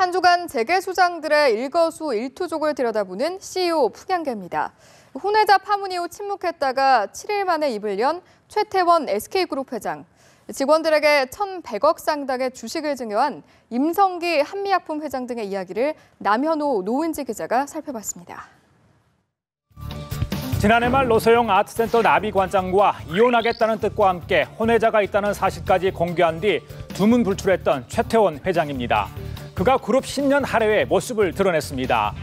한 주간 재계수장들의 일거수일투족을 들여다보는 CEO 풍향계입니다. 혼외자 파문 이후 침묵했다가 7일 만에 입을 연 최태원 SK그룹 회장. 직원들에게 1,100억 상당의 주식을 증여한 임성기 한미약품 회장 등의 이야기를 남현호 노은지 기자가 살펴봤습니다. 지난해 말 노소영 아트센터 나비관장과 이혼하겠다는 뜻과 함께 혼외자가 있다는 사실까지 공개한 뒤 두문불출했던 최태원 회장입니다. 그가 그룹 신년 할애회 모습을 드러냈습니다.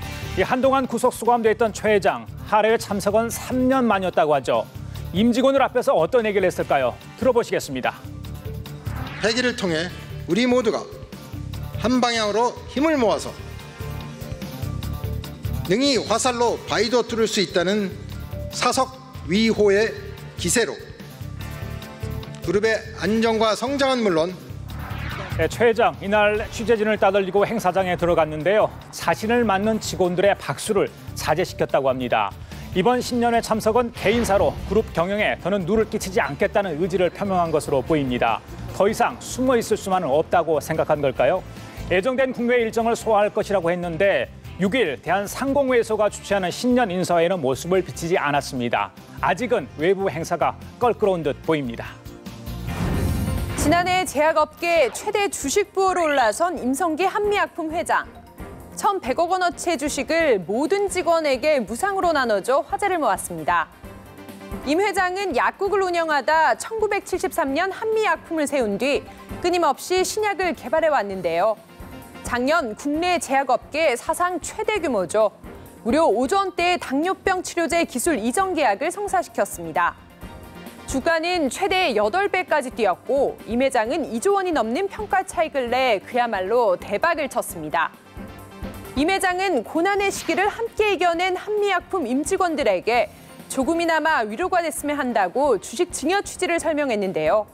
한동안 구속 수감돼 있던 최 회장, 할애회 참석은 3년 만이었다고 하죠. 임직원을 앞에서 어떤 얘기를 했을까요? 들어보시겠습니다. 회기를 통해 우리 모두가 한 방향으로 힘을 모아서 능히 화살로 바위도 뚫을 수 있다는 사석위호의 기세로 그룹의 안정과 성장은 물론 최 회장, 이날 취재진을 따돌리고 행사장에 들어갔는데요. 자신을 맞는 직원들의 박수를 자제시켰다고 합니다. 이번 신년회 참석은 개인사로 그룹 경영에 더는 누를 끼치지 않겠다는 의지를 표명한 것으로 보입니다. 더 이상 숨어 있을 수만은 없다고 생각한 걸까요? 예정된 국내 일정을 소화할 것이라고 했는데 6일 대한상공회의소가 주최하는 신년 인사회는 모습을 비치지 않았습니다. 아직은 외부 행사가 껄끄러운 듯 보입니다. 지난해 제약업계 최대 주식 부호로 올라선 임성기 한미약품 회장. 1,100억 원어치의 주식을 모든 직원에게 무상으로 나눠줘 화제를 모았습니다. 임 회장은 약국을 운영하다 1973년 한미약품을 세운 뒤 끊임없이 신약을 개발해 왔는데요. 작년 국내 제약업계 사상 최대 규모죠. 무려 5조 원대의 당뇨병 치료제 기술 이전 계약을 성사시켰습니다. 주가는 최대 8배까지 뛰었고 임 회장은 2조 원이 넘는 평가 차익을 내 그야말로 대박을 쳤습니다. 임 회장은 고난의 시기를 함께 이겨낸 한미약품 임직원들에게 조금이나마 위로가 됐으면 한다고 주식 증여 취지를 설명했는데요.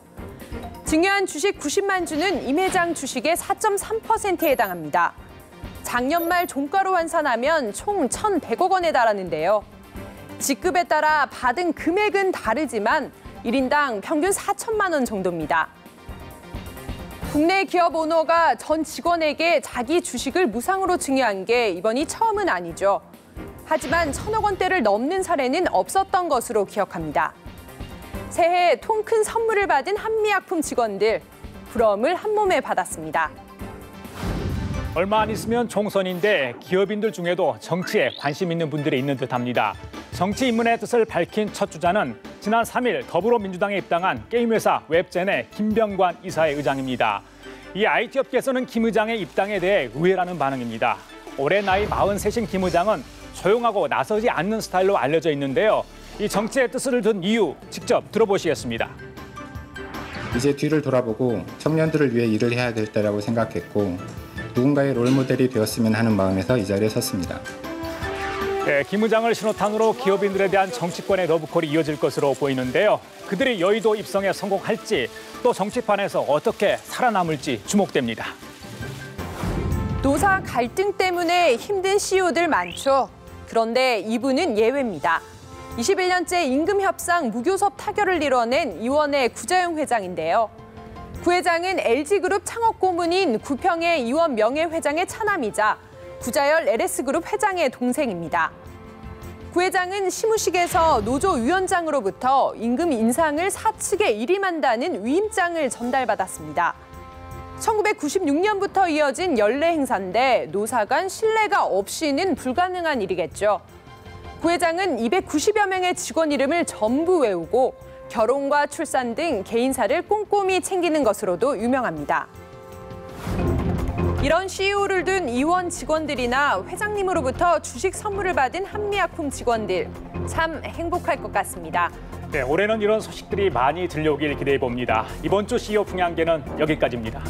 증여한 주식 90만 주는 임 회장 주식의 4.3%에 해당합니다. 작년 말 종가로 환산하면 총 1,100억 원에 달하는데요. 직급에 따라 받은 금액은 다르지만 1인당 평균 4천만 원 정도입니다. 국내 기업 오너가 전 직원에게 자기 주식을 무상으로 증여한 게 이번이 처음은 아니죠. 하지만 1,000억 원대를 넘는 사례는 없었던 것으로 기억합니다. 새해 통 큰 선물을 받은 한미약품 직원들, 부러움을 한몸에 받았습니다. 얼마 안 있으면 총선인데 기업인들 중에도 정치에 관심 있는 분들이 있는 듯합니다. 정치 입문의 뜻을 밝힌 첫 주자는 지난 3일 더불어민주당에 입당한 게임회사 웹젠의 김병관 이사의 의장입니다. 이 IT 업계에서는 김 의장의 입당에 대해 의외라는 반응입니다. 올해 나이 43인 김 의장은 조용하고 나서지 않는 스타일로 알려져 있는데요. 이 정치의 뜻을 둔 이유 직접 들어보시겠습니다. 이제 뒤를 돌아보고 청년들을 위해 일을 해야 될 때라고 생각했고 누군가의 롤모델이 되었으면 하는 마음에서 이 자리에 섰습니다. 네, 김 의장을 신호탄으로 기업인들에 대한 정치권의 러브콜이 이어질 것으로 보이는데요. 그들이 여의도 입성에 성공할지 또 정치판에서 어떻게 살아남을지 주목됩니다. 노사 갈등 때문에 힘든 CEO들 많죠. 그런데 이분은 예외입니다. 21년째 임금 협상 무교섭 타결을 이뤄낸 이원의 구자용 회장인데요. 구 회장은 LG그룹 창업 고문인 구평의 이원 명예회장의 차남이자 구자열 LS그룹 회장의 동생입니다. 구 회장은 시무식에서 노조 위원장으로부터 임금 인상을 사측에 일임한다는 위임장을 전달받았습니다. 1996년부터 이어진 연례 행사인데 노사 간 신뢰가 없이는 불가능한 일이겠죠. 구 회장은 290여 명의 직원 이름을 전부 외우고 결혼과 출산 등 개인사를 꼼꼼히 챙기는 것으로도 유명합니다. 이런 CEO를 둔 이원 직원들이나 회장님으로부터 주식 선물을 받은 한미약품 직원들, 참 행복할 것 같습니다. 네, 올해는 이런 소식들이 많이 들려오길 기대해 봅니다. 이번 주 CEO 풍향계는 여기까지입니다.